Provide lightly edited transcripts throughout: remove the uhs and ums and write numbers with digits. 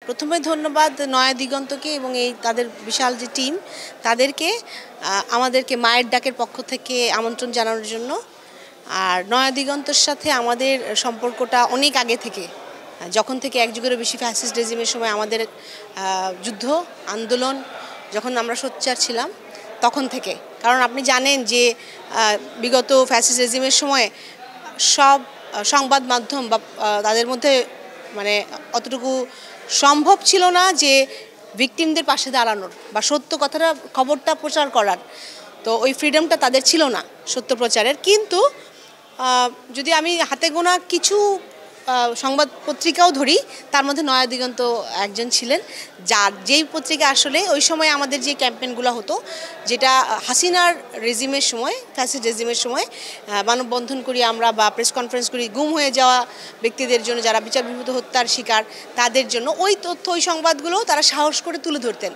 প্রথমে ধন্যবাদ নয়া দিগন্তকে এবং এই তাদের বিশাল যে টিম তাদেরকে আমাদেরকে মায়ের ডাকের পক্ষ থেকে আমন্ত্রণ জানানোর জন্য। আর নয়া দিগন্তর সাথে আমাদের সম্পর্কটা অনেক আগে থেকে, যখন থেকে এক যুগেরও বেশি ফ্যাসিস্ট রেজিমের সময় আমাদের যুদ্ধ আন্দোলন যখন আমরা সোচ্চার ছিলাম তখন থেকে। কারণ আপনি জানেন যে বিগত ফ্যাসিস্ট রেজিমের সময় সব সংবাদ মাধ্যম বা তাদের মধ্যে মানে অতটুকু সম্ভব ছিল না যে ভিকটিমদের পাশে দাঁড়ানোর বা সত্য কথাটা খবরটা প্রচার করার। তো ওই ফ্রিডমটা তাদের ছিল না সত্য প্রচারের। কিন্তু যদি আমি হাতে গোনা কিছু সংবাদ পত্রিকাও ধরি, তার মধ্যে নয়া দিগন্ত একজন ছিলেন, যেই পত্রিকা আসলে ওই সময় আমাদের যে ক্যাম্পেইনগুলো হতো, যেটা হাসিনার রেজিমের সময় ফ্যাসিস্ট রেজিমের সময় মানববন্ধন করি আমরা বা প্রেস কনফারেন্স করি গুম হয়ে যাওয়া ব্যক্তিদের জন্য, যারা বিচার বিভূত হত্যার শিকার তাদের জন্য, ওই তথ্য ওই সংবাদগুলো তারা সাহস করে তুলে ধরতেন।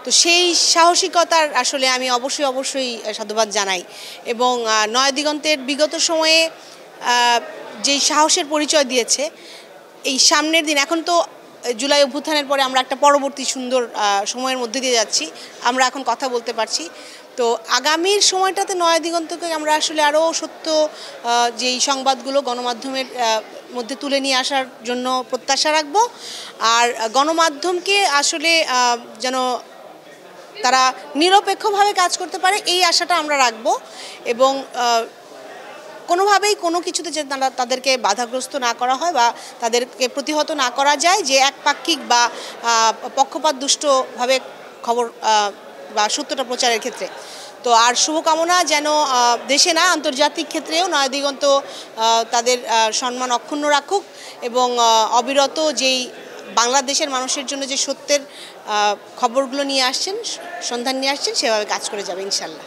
তো সেই সাহসিকতার আসলে আমি অবশ্যই সাধুবাদ জানাই। এবং নয়া দিগন্তের বিগত সময়ে যেই সাহসের পরিচয় দিয়েছে, এই সামনের দিন, এখন তো জুলাই অভ্যুত্থানের পরে আমরা একটা পরবর্তী সুন্দর সময়ের মধ্যে দিয়ে যাচ্ছি, আমরা এখন কথা বলতে পারছি। তো আগামীর সময়টাতে নয়া দিগন্তকে আমরা আসলে আরও সত্য যেই সংবাদগুলো গণমাধ্যমের মধ্যে তুলে নিয়ে আসার জন্য প্রত্যাশা রাখব। আর গণমাধ্যমকে আসলে যেন তারা নিরপেক্ষভাবে কাজ করতে পারে এই আশাটা আমরা রাখব। এবং কোনোভাবেই কোনো কিছুতে যে তাদেরকে বাধাগ্রস্ত না করা হয় বা তাদেরকে প্রতিহত না করা যায়, যে একপাক্ষিক বা পক্ষপাত দুষ্টভাবে খবর বা সত্যটা প্রচারের ক্ষেত্রে। তো আর শুভকামনা যেন দেশে না আন্তর্জাতিক ক্ষেত্রেও নয়া দিগন্ত তাদের সম্মান অক্ষুণ্ণ রাখুক এবং অবিরত যেই বাংলাদেশের মানুষের জন্য যে সত্যের খবরগুলো নিয়ে আসছেন, সন্ধান নিয়ে আসছেন, সেভাবে কাজ করে যাবে ইনশাল্লাহ।